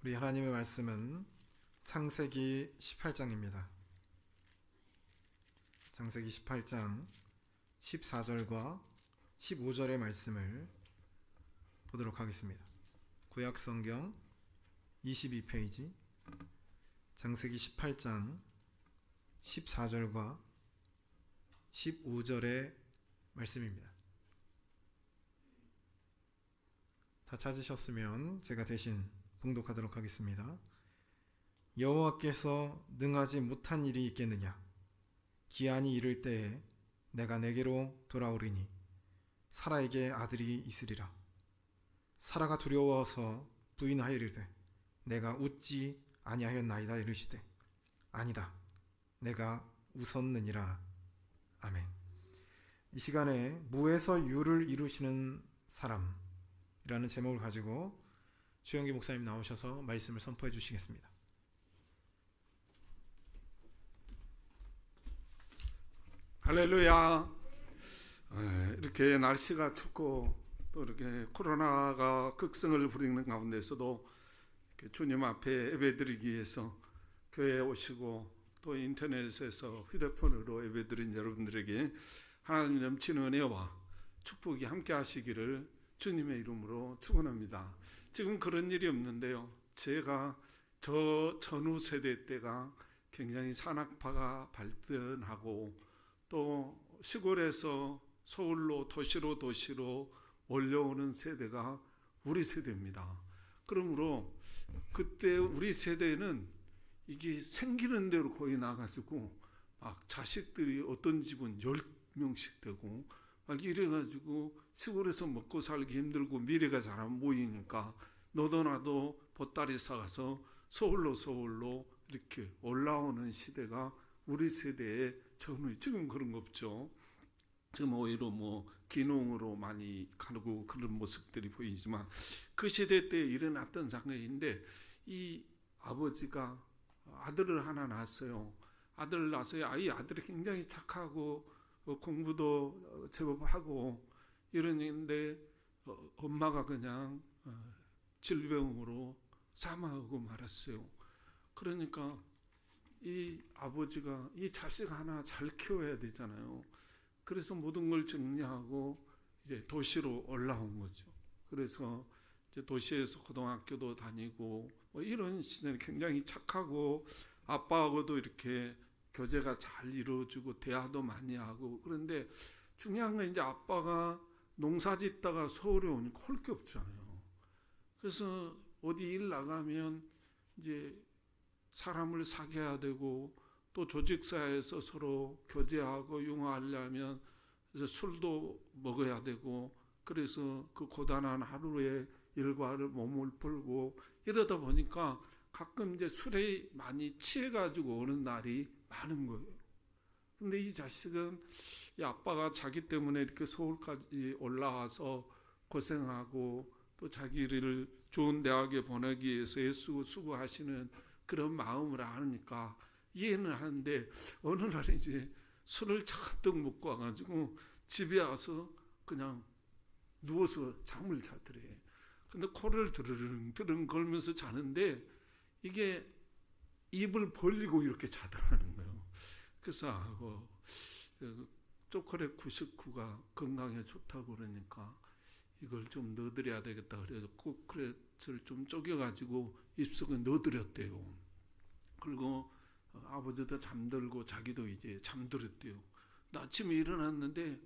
우리 하나님의 말씀은 창세기 18장입니다. 창세기 18장 14절과 15절의 말씀을 보도록 하겠습니다. 구약성경 22페이지 창세기 18장 14절과 15절의 말씀입니다. 다 찾으셨으면 제가 대신 봉독하도록 하겠습니다. 여호와께서 능하지 못한 일이 있겠느냐? 기한이 이를 때에 내가 내게로 돌아오리니 사라에게 아들이 있으리라. 사라가 두려워서 부인하이르되 내가 웃지 아니하였나이다 이르시되 아니다 내가 웃었느니라. 아멘. 이 시간에 무에서 유를 이루시는 사람이라는 제목을 가지고 주영기 목사님 나오셔서 말씀을 선포해 주시겠습니다. 할렐루야. 이렇게 날씨가 춥고 또 이렇게 코로나가 극성을 부리는 가운데서도 주님 앞에 예배드리기 위해서 교회에 오시고 또 인터넷에서 휴대폰으로 예배드린 여러분들에게 하나님 넘치는 은혜와 축복이 함께 하시기를 주님의 이름으로 축원합니다. 지금 그런 일이 없는데요. 제가 저 전후 세대 때가 굉장히 산악파가 발전하고 또 시골에서 서울로 도시로 몰려오는 세대가 우리 세대입니다. 그러므로 그때 우리 세대는 이게 생기는 대로 거의 나가지고 막 자식들이 어떤 집은 10명씩 되고 막 이래가지고 시골에서 먹고 살기 힘들고 미래가 잘 안 보이니까 너도 나도 보따리 싸가서 서울로 이렇게 올라오는 시대가 우리 세대의 전후에 지금 그런 거 없죠. 지금 오히려 기농으로 많이 가고 그런 모습들이 보이지만 그 시대 때 일어났던 상황인데 이 아버지가 아들을 하나 낳았어요. 아들을 낳았어요. 이 아들이 굉장히 착하고 공부도 제법 하고 이러는데 엄마가 그냥 질병으로 사망하고 말았어요. 그러니까 이 아버지가 이 자식 하나 잘 키워야 되잖아요. 그래서 모든 걸 정리하고 이제 도시로 올라온 거죠. 그래서 이제 도시에서 고등학교도 다니고 이런 시절에 굉장히 착하고 아빠하고도 이렇게 교제가 잘 이루어지고 대화도 많이 하고 그런데 중요한 건 이제 아빠가 농사 짓다가 서울에 오니까 할 게 없잖아요. 그래서 어디 일 나가면 이제 사람을 사귀어야 되고 또 조직사회에서 서로 교제하고 융화하려면 술도 먹어야 되고 그래서 그 고단한 하루의 일과를 몸을 풀고 이러다 보니까 가끔 이제 술에 많이 취해가지고 오는 날이 많은 거예요. 근데 이 자식은 이 아빠가 자기 때문에 이렇게 서울까지 올라와서 고생하고 또 자기를 좋은 대학에 보내기 위해서 애쓰고 수고하시는 그런 마음을 아니까 이해는 하는데 어느 날 이제 술을 잔뜩 먹고 와가지고 집에 와서 그냥 누워서 잠을 자더래. 근데 코를 드르릉 걸면서 자는데 이게 입을 벌리고 이렇게 자더라는 거예요. 그래서 초콜릿 99가 건강에 좋다고 그러니까 이걸 좀 넣어드려야 되겠다 그래서 초콜릿을 좀 쪼개가지고 입속에 넣어드렸대요. 그리고 아버지도 잠들고 자기도 이제 잠들었대요. 아침에 일어났는데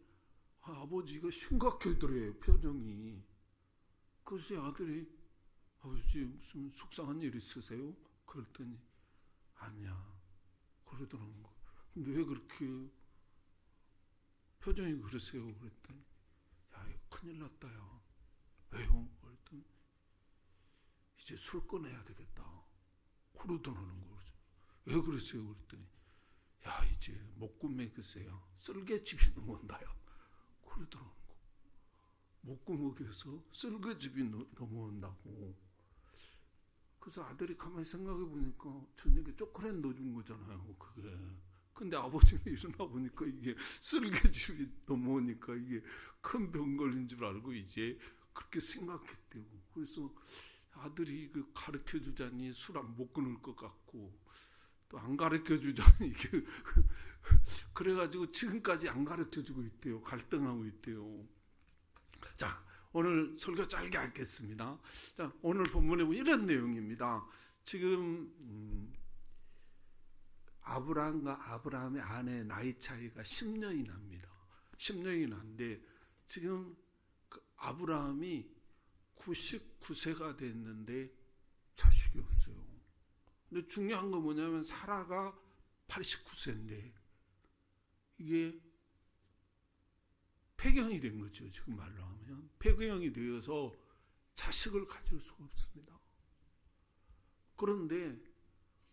아버지 이거 심각하더래요 표정이. 그래서 아들이 아버지 무슨 속상한 일 있으세요? 그랬더니 아니야 그러더라는 거. 근데 왜 그렇게 표정이 그러세요? 그랬더니 야 이거 큰일 났다 야. 왜요? 그랬더니 이제 술 꺼내야 되겠다 그러더라는 거. 왜 그러세요? 그랬더니 야 이제 목구멍에 글쎄요 쓸개즙이 넘어온다요 그러더라는 거. 목구멍에서 쓸개즙이 넘어온다고. 그래서 아들이 가만히 생각해 보니까 저녁에 초콜릿 넣어준 거잖아요 그게. 근데 아버지가 일어나 보니까 이게 쓸개즙이 넘어오니까 이게 큰 병 걸린 줄 알고 이제 그렇게 생각했대요. 그래서 아들이 그 가르쳐 주자니 술 안 못 끊을 것 같고 또 안 가르쳐 주자니 그래가지고 지금까지 안 가르쳐 주고 있대요. 갈등하고 있대요. 자, 오늘 설교 짧게 하겠습니다. 자, 오늘 본문에 이런 내용입니다. 지금 아브라함과 아브라함의 아내 나이 차이가 10년이 납니다. 10년이 난데 지금 그 아브라함이 99세가 됐는데 자식이 없어요. 근데 중요한 건 뭐냐면 사라가 89세인데 이게 폐경이 된 거죠. 지금 말로 하면 폐경이 되어서 자식을 가질 수가 없습니다. 그런데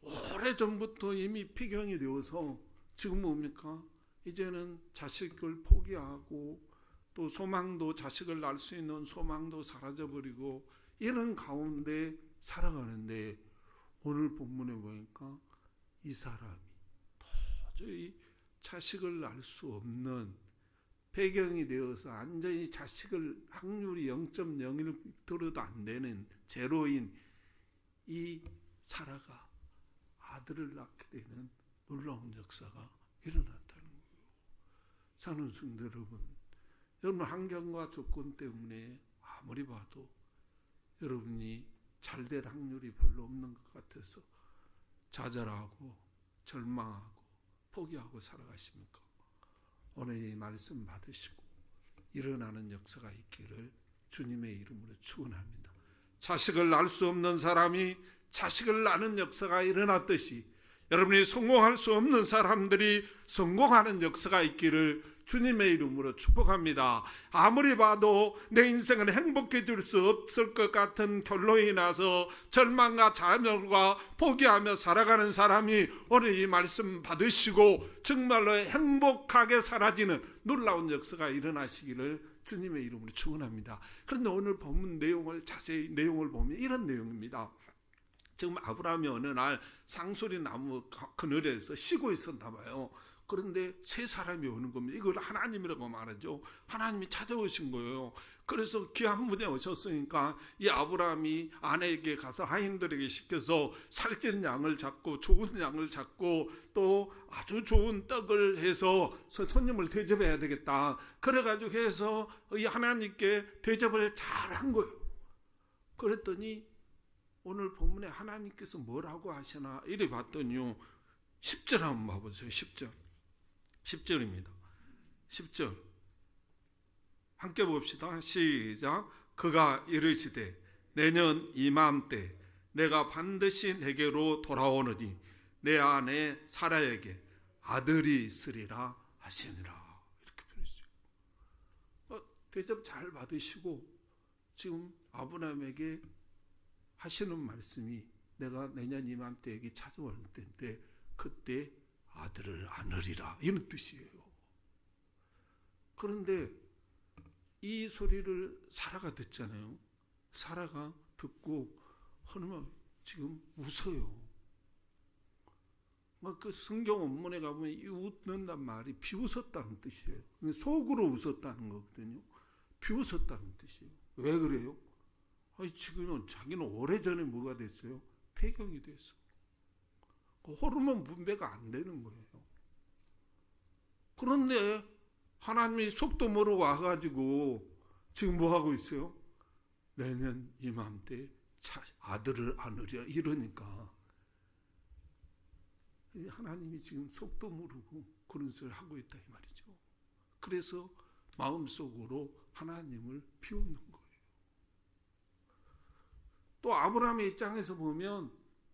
오래전부터 이미 폐경이 되어서 지금 뭡니까? 이제는 자식을 포기하고 또 소망도, 자식을 낳을 수 있는 소망도 사라져버리고 이런 가운데 살아가는데 오늘 본문에 보니까 이 사람이 도저히 자식을 낳을 수 없는 폐경이 되어서 완전히 자식을 확률이 0.01%도 안 되는 제로인 이 사라가 아들을 낳게 되는 놀라운 역사가 일어났다는 거예요. 사는 성도 여러분, 여러분 환경과 조건 때문에 아무리 봐도 여러분이 잘 될 확률이 별로 없는 것 같아서 좌절하고 절망하고 포기하고 살아가십니까? 오늘 이 말씀 받으시고 일어나는 역사가 있기를 주님의 이름으로 축원합니다. 자식을 낳을 수 없는 사람이 자식을 낳는 역사가 일어났듯이 여러분이 성공할 수 없는 사람들이 성공하는 역사가 있기를 주님의 이름으로 축복합니다. 아무리 봐도 내 인생을 행복해질 수 없을 것 같은 결론이 나서 절망과 좌절과 포기하며 살아가는 사람이 오늘 이 말씀 받으시고 정말로 행복하게 사라지는 놀라운 역사가 일어나시기를 주님의 이름으로 축원합니다. 그런데 오늘 본문 내용을 자세히 내용을 보면 이런 내용입니다. 지금 아브라함이 어느 날 상수리 나무 그늘에서 쉬고 있었나 봐요. 그런데 세 사람이 오는 겁니다. 이걸 하나님이라고 말하죠. 하나님이 찾아오신 거예요. 그래서 귀한 분에 오셨으니까 이 아브라함이 아내에게 가서 하인들에게 시켜서 살찐 양을 잡고 좋은 양을 잡고 또 아주 좋은 떡을 해서 손님을 대접해야 되겠다. 그래가지고 해서 이 하나님께 대접을 잘한 거예요. 그랬더니 오늘 본문에 하나님께서 뭐라고 하시나 이래 봤더니요. 10절 한번 봐보세요. 10절입니다. 10절 함께 봅시다. 시작. 그가 이르시되 내년 이맘때 내가 반드시 내게로 돌아오느니 내 아내 사라에게 아들이 있으리라 하시니라. 이렇게 표현했어요. 대접 잘 받으시고 지금 아브라함에게 하시는 말씀이 내가 내년 이맘때 여기 찾아올 때인데 그때 아들을 안으리라 이런 뜻이에요. 그런데 이 소리를 사라가 듣잖아요. 사라가 듣고 하나님 지금 웃어요. 그 성경 원문에 가보면 이 웃는단 말이 비웃었다는 뜻이에요. 속으로 웃었다는 거거든요. 비웃었다는 뜻이에요. 왜 그래요? 아니 지금은 자기는 오래전에 뭐가 됐어요? 폐경이 됐어. 호르몬 분배가 안 되는 거예요. 그런데 하나님이 속도 모르고 와가지고 지금 뭐 하고 있어요? 내년 이맘때 아들을 안으리라 이러니까 하나님이 지금 속도 모르고 그런 소리를 하고 있다 이 말이죠. 그래서 마음속으로 하나님을 비웃는 거예요. 또 아브라함의 입장에서 보면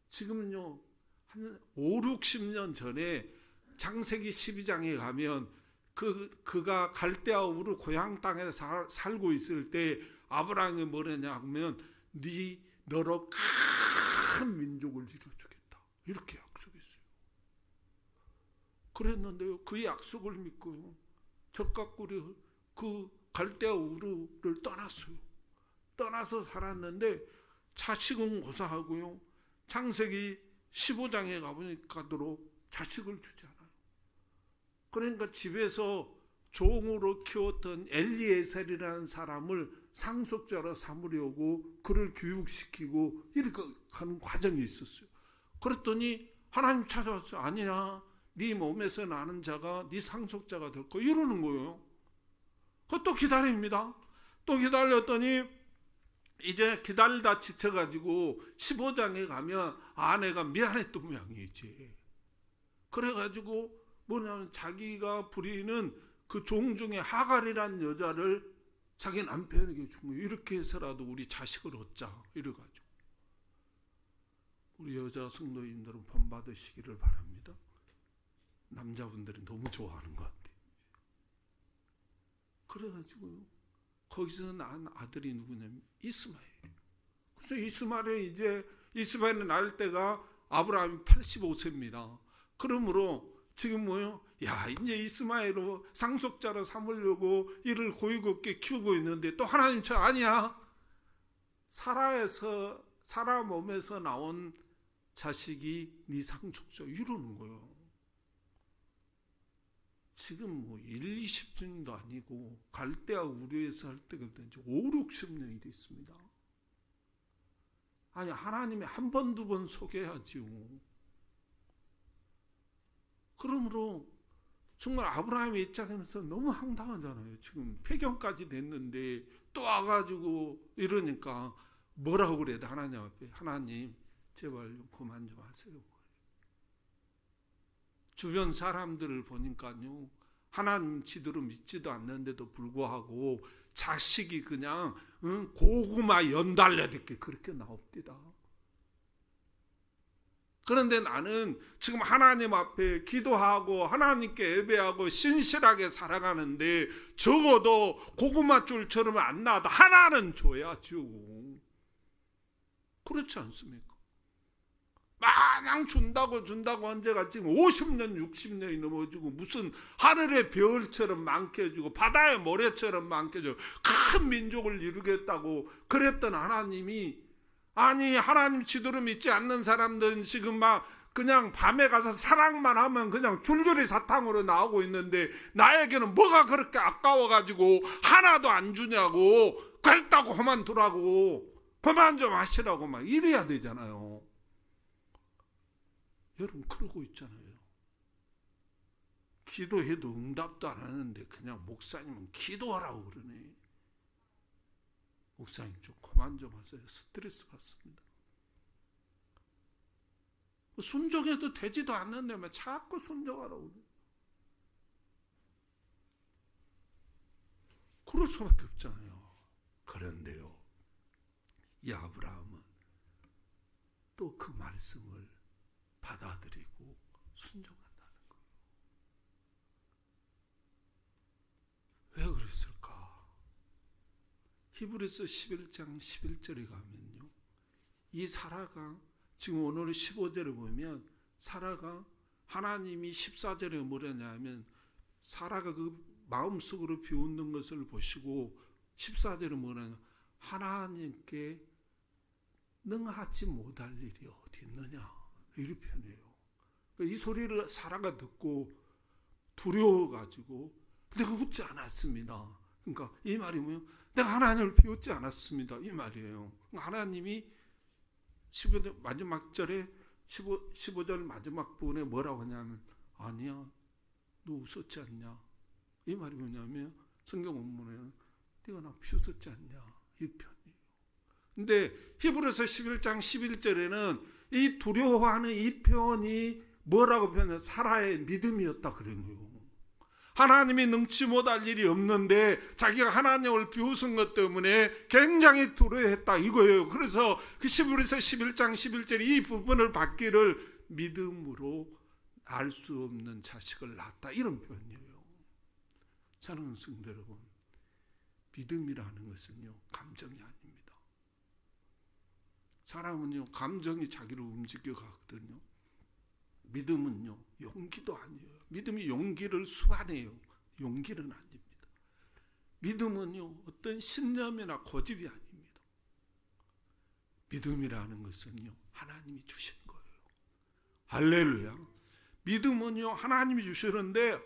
지금요 한 5, 60년 전에 창세기 12장에 가면 그가 갈대아 우르 고향 땅에 살고 있을 때 아브라함이 뭐랬냐 하면 너로 큰 민족을 이루어주겠다 이렇게 약속했어요. 그랬는데요 그 약속을 믿고요 적각구리 그 갈대아 우르를 떠났어요. 떠나서 살았는데 자식은 고사하고요 창세기 15장에 가보니까도록 자식을 주지 않아요. 그러니까 집에서 종으로 키웠던 엘리에셀이라는 사람을 상속자로 삼으려고 그를 교육시키고 이렇게 하는 과정이 있었어요. 그랬더니 하나님 찾아왔어요. 아니야, 네 몸에서 나는 자가 네 상속자가 될 거야 이러는 거예요. 또 기다립니다. 또 기다렸더니 이제 기다리다 지쳐가지고 15장에 가면 아내가 미안했던 모양이지. 그래가지고 뭐냐면 자기가 부리는 그 종 중에 하갈이란 여자를 자기 남편에게 준 거예요. 이렇게 해서라도 우리 자식을 얻자 이래가지고. 우리 여자 성도님들은 본받으시기를 바랍니다. 남자분들이 너무 좋아하는 것 같아요. 그래가지고요, 거기서 난 아들이 누구냐면 이스마엘이에요. 그래서 이스마엘은 날 때가 아브라함이 85세입니다. 그러므로 지금 뭐요? 야, 이제 이스마엘로 상속자로 삼으려고 이를 고이곱게 키우고 있는데 또 하나님 저 아니야. 사라 몸에서 나온 자식이 네 상속자 이러는 거예요. 지금 뭐 1, 20년도 아니고 갈대아 우르에서 할 때가 이제 5, 60년이 됐습니다. 아니 하나님이 한 번, 두 번 속여야지요. 그러므로 정말 아브라함의 입장에서 너무 황당하잖아요. 지금 폐경까지 됐는데 또 와가지고 이러니까 뭐라고 그래야 돼? 하나님 앞에 하나님 제발 좀 그만 좀 하세요. 주변 사람들을 보니까요, 하나님 지도를 믿지도 않는데도 불구하고 자식이 그냥 고구마 연달래 이렇게 그렇게 나옵니다. 그런데 나는 지금 하나님 앞에 기도하고 하나님께 예배하고 신실하게 살아가는데 적어도 고구마줄처럼 안 나와도 하나는 줘야죠. 그렇지 않습니까? 마냥 준다고 언제가 지금 50년 60년이 넘어지고 무슨 하늘의 별처럼 많게 해주고 바다의 모래처럼 많게 해주고 큰 민족을 이루겠다고 그랬던 하나님이, 아니 하나님 지도를 믿지 않는 사람들은 지금 막 그냥 밤에 가서 사랑만 하면 그냥 줄줄이 사탕으로 나오고 있는데 나에게는 뭐가 그렇게 아까워가지고 하나도 안 주냐고, 그랬다고 그만두라고, 그만 좀 하시라고 막 이래야 되잖아요. 여러분 그러고 있잖아요. 기도해도 응답도 안 하는데 그냥 목사님은 기도하라고 그러네. 목사님 좀 그만 좀 하세요. 스트레스 받습니다. 순종해도 되지도 않는데 왜 자꾸 순종하라고 그래. 그럴 수밖에 없잖아요. 그런데요, 이 아브라함은 또 그 말씀을 받아들이고 순종한다는 거예요. 왜 그랬을까? 히브리서 11장 11절에 가면요, 이 사라가 지금 오늘 15절에 보면 사라가 하나님이 14절에 뭐라냐면 사라가 그 마음속으로 비웃는 것을 보시고 14절에 뭐라냐, 하나님께 능하지 못할 일이 어디 있느냐 이렇게 표현해요. 이 소리를 사라가 듣고 두려워가지고 내가 웃지 않았습니다. 그러니까 이 말이 뭐예요? 내가 하나님을 비웃지 않았습니다. 이 말이에요. 하나님이 15절 마지막 절에 15절 마지막 부분에 뭐라고 하냐면 아니야, 너 웃었지 않냐? 이 말이 뭐냐면 성경 원문에는 네가 나 비웃었지 않냐? 이 편이에요. 근데 히브리서 11장 11절에는 이 두려워하는 이 표현이 뭐라고 표현해요? 사라의 믿음이었다 그런 거예요. 하나님이 능치 못할 일이 없는데 자기가 하나님을 비웃은 것 때문에 굉장히 두려워했다 이거예요. 그래서 그 히브리서 11장 11절에 이 부분을 받기를 믿음으로 알 수 없는 자식을 낳았다 이런 표현이에요. 사랑하는 성도 여러분, 믿음이라는 것은요 감정이 아닙니다. 사람은요 감정이 자기를 움직여가거든요. 믿음은요 용기도 아니에요. 믿음이 용기를 수반해요. 용기는 아닙니다. 믿음은요 어떤 신념이나 고집이 아닙니다. 믿음이라는 것은요 하나님이 주신 거예요. 할렐루야. 믿음은요 하나님이 주시는데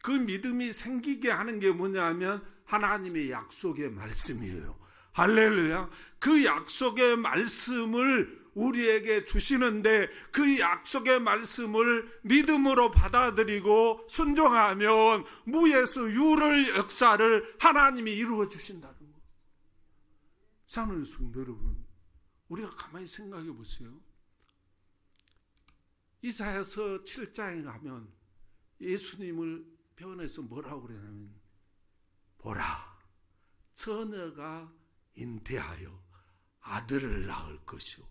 그 믿음이 생기게 하는 게 뭐냐면 하나님의 약속의 말씀이에요. 할렐루야. 그 약속의 말씀을 우리에게 주시는데 그 약속의 말씀을 믿음으로 받아들이고 순종하면 무에서 유를 역사를 하나님이 이루어 주신다는 거예요. 사랑하는 성도 여러분, 우리가 가만히 생각해 보세요. 이사야서 7장에 가면 예수님을 표현해서 뭐라고 그러냐면, 보라, 처녀가 잉태하여 아들을 낳을 것이요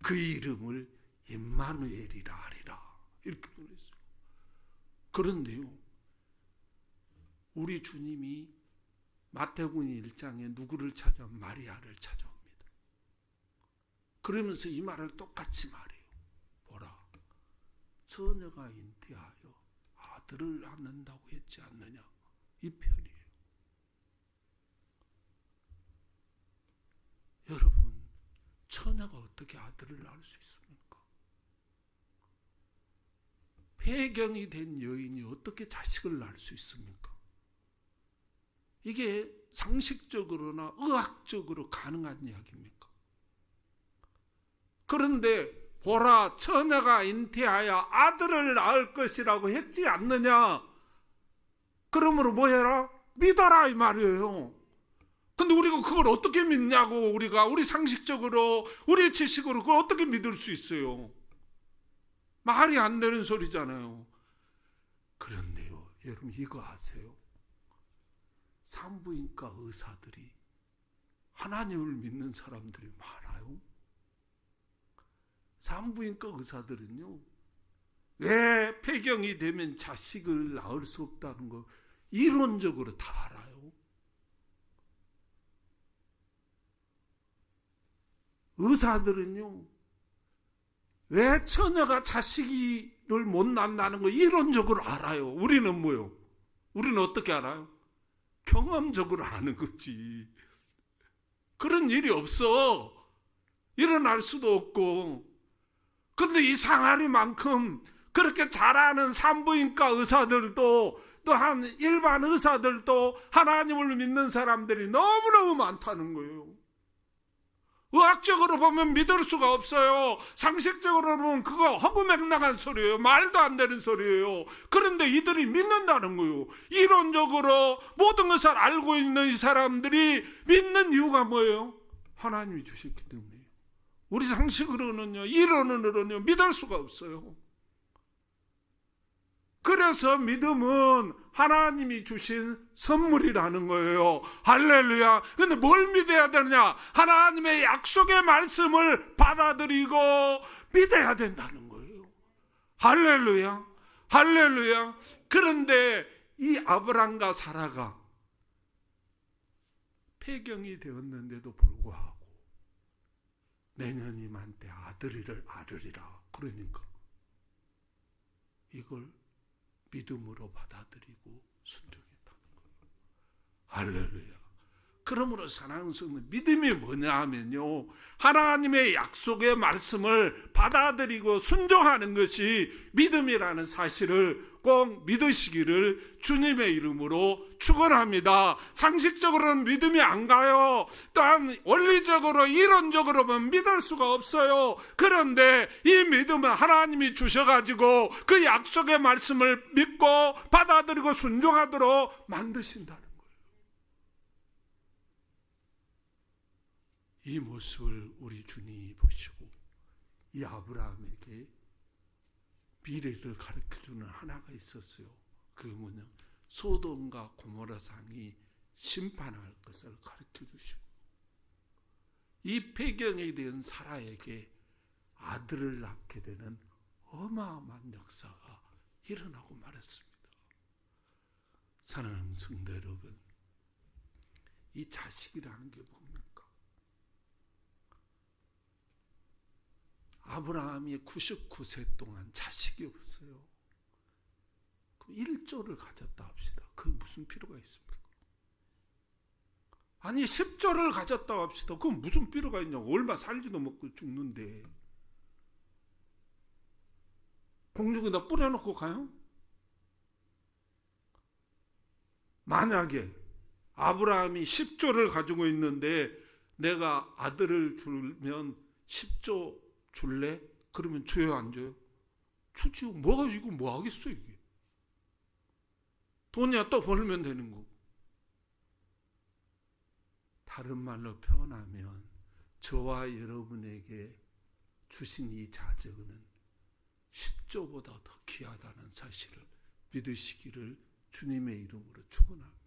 그 이름을 임마누엘이라 하리라, 이렇게 보냈어요. 그런데요, 우리 주님이 마태복음 1장에 누구를 찾아? 마리아를 찾아옵니다. 그러면서 이 말을 똑같이 말해요. 보라, 처녀가 잉태하여 아들을 낳는다고 했지 않느냐, 이 편이에요. 여러분, 처녀가 어떻게 아들을 낳을 수 있습니까? 폐경이 된 여인이 어떻게 자식을 낳을 수 있습니까? 이게 상식적으로나 의학적으로 가능한 이야기입니까? 그런데 보라, 처녀가 잉태하여 아들을 낳을 것이라고 했지 않느냐? 그러므로 뭐 해라? 믿어라, 이 말이에요. 근데 우리가 그걸 어떻게 믿냐고, 우리 상식적으로, 우리 지식으로 그걸 어떻게 믿을 수 있어요? 말이 안 되는 소리잖아요. 그런데요, 여러분 이거 아세요? 산부인과 의사들이 하나님을 믿는 사람들이 많아요. 산부인과 의사들은요, 왜 폐경이 되면 자식을 낳을 수 없다는 거 이론적으로 다 알아요. 의사들은요, 왜 처녀가 자식을 못 낳는다는 거 이론적으로 알아요. 우리는 뭐요? 우리는 어떻게 알아요? 경험적으로 아는 거지. 그런 일이 없어. 일어날 수도 없고. 그런데 이 상하리만큼 그렇게 잘하는 산부인과 의사들도, 또한 일반 의사들도 하나님을 믿는 사람들이 너무너무 많다는 거예요. 의학적으로 보면 믿을 수가 없어요. 상식적으로 보면 그거 허구맹랑한 소리예요. 말도 안 되는 소리예요. 그런데 이들이 믿는다는 거예요. 이론적으로 모든 것을 알고 있는 이 사람들이 믿는 이유가 뭐예요? 하나님이 주셨기 때문이에요. 우리 상식으로는요, 이론으로는요, 믿을 수가 없어요. 그래서 믿음은 하나님이 주신 선물이라는 거예요. 할렐루야. 근데 뭘 믿어야 되느냐? 하나님의 약속의 말씀을 받아들이고 믿어야 된다는 거예요. 할렐루야. 할렐루야. 그런데 이 아브람과 사라가 폐경이 되었는데도 불구하고 내년이만때 아들이를 아르리라 그러니까 이걸 믿음으로 받아들이고 순종했다는 거예요. 할렐루야. 그러므로 사랑하는 성도, 믿음이 뭐냐 하면요, 하나님의 약속의 말씀을 받아들이고 순종하는 것이 믿음이라는 사실을 꼭 믿으시기를 주님의 이름으로 축원합니다. 상식적으로는 믿음이 안 가요. 또한 원리적으로, 이론적으로는 믿을 수가 없어요. 그런데 이 믿음은 하나님이 주셔가지고 그 약속의 말씀을 믿고 받아들이고 순종하도록 만드신다는 거예요. 이 모습을 우리 주님이 보시고 이 아브라함에게 미래를 가르쳐주는 하나가 있었어요. 그게 뭐냐? 소돔과 고모라 상이 심판할 것을 가르쳐주시고 이 폐경에 대한 사라에게 아들을 낳게 되는 어마어마한 역사가 일어나고 말았습니다. 사랑하는 성도 여러분, 이 자식이라는 게 뭡니까? 아브라함이 99세 동안 자식이 없어요. 그럼 1조를 가졌다 합시다. 그게 무슨 필요가 있습니까? 아니 10조를 가졌다 합시다. 그건 무슨 필요가 있냐고. 얼마 살지도 먹고 죽는데 공중에다 뿌려놓고 가요? 만약에 아브라함이 10조를 가지고 있는데 내가 아들을 주면 10조 줄래? 그러면 줘요, 안 줘요? 주지요. 뭐가 이거 뭐 하겠어 이게. 돈이야 또 벌면 되는 거고. 다른 말로 표현하면 저와 여러분에게 주신 이 자적은 10조보다 더 귀하다는 사실을 믿으시기를 주님의 이름으로 축원합니다.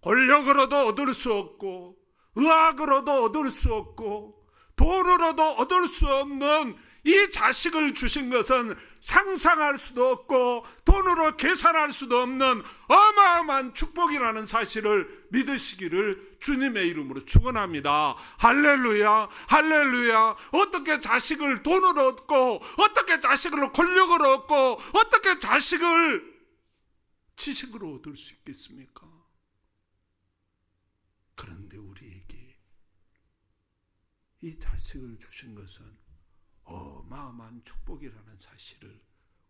권력으로도 얻을 수 없고 의학으로도 얻을 수 없고 돈으로도 얻을 수 없는 이 자식을 주신 것은 상상할 수도 없고 돈으로 계산할 수도 없는 어마어마한 축복이라는 사실을 믿으시기를 주님의 이름으로 축원합니다. 할렐루야, 할렐루야. 어떻게 자식을 돈으로 얻고 어떻게 자식을 권력으로 얻고 어떻게 자식을 지식으로 얻을 수 있겠습니까? 그런데 우리에게 이 자식을 주신 것은 어마어마한 축복이라는 사실을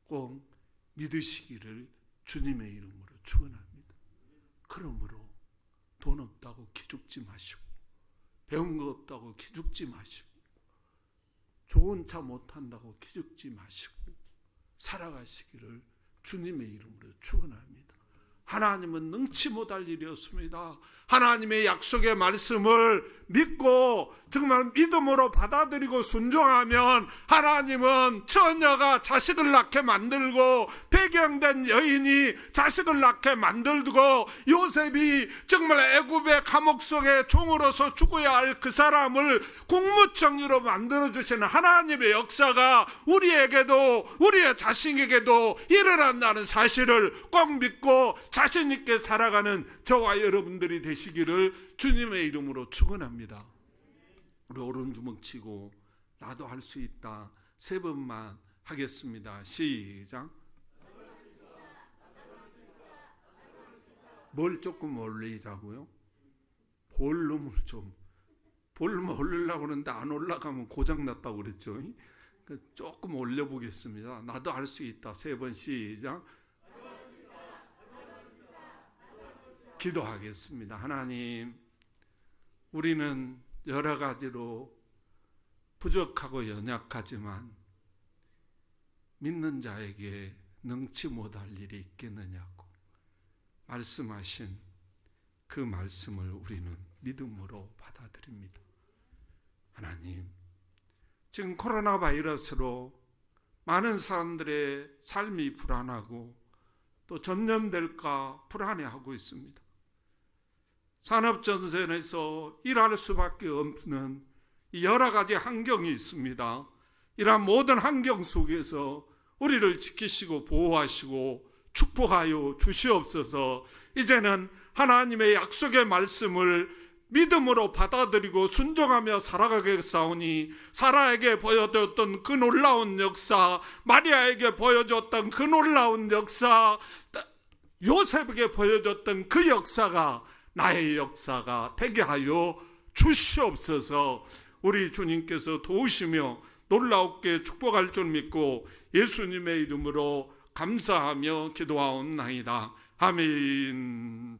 꼭 믿으시기를 주님의 이름으로 축원합니다. 그러므로 돈 없다고 기죽지 마시고 배운 거 없다고 기죽지 마시고 좋은 차 못한다고 기죽지 마시고 살아가시기를 주님의 이름으로 축원합니다. 하나님은 능치 못할 일이 없습니다. 하나님의 약속의 말씀을 믿고 정말 믿음으로 받아들이고 순종하면 하나님은 처녀가 자식을 낳게 만들고 배경된 여인이 자식을 낳게 만들고 요셉이 정말 애굽의 감옥 속에 종으로서 죽어야 할 그 사람을 국무총리로 만들어주시는 하나님의 역사가 우리에게도 우리의 자식에게도 일어난다는 사실을 꼭 믿고 자신 있게 살아가는 저와 여러분들이 되시기를 주님의 이름으로 축원합니다. 우리 오른주먹 치고 나도 할 수 있다 3번만 하겠습니다. 시작. 뭘 조금 올리자고요? 볼륨을 볼륨을 올리려고 그러는데 안 올라가면 고장났다고 그랬죠. 조금 올려보겠습니다. 나도 할 수 있다 3번 시작. 기도하겠습니다. 하나님, 우리는 여러 가지로 부족하고 연약하지만 믿는 자에게 능치 못할 일이 있겠느냐고 말씀하신 그 말씀을 우리는 믿음으로 받아들입니다. 하나님, 지금 코로나 바이러스로 많은 사람들의 삶이 불안하고 또 전염될까 불안해하고 있습니다. 산업전선에서 일할 수밖에 없는 여러 가지 환경이 있습니다. 이러한 모든 환경 속에서 우리를 지키시고 보호하시고 축복하여 주시옵소서. 이제는 하나님의 약속의 말씀을 믿음으로 받아들이고 순종하며 살아가겠사오니 사라에게 보여줬던 그 놀라운 역사, 마리아에게 보여줬던 그 놀라운 역사, 요셉에게 보여줬던 그 역사가 나의 역사가 되게 하여 주시옵소서. 우리 주님께서 도우시며 놀라웠게 축복할 줄 믿고 예수님의 이름으로 감사하며 기도하옵나이다. 아멘.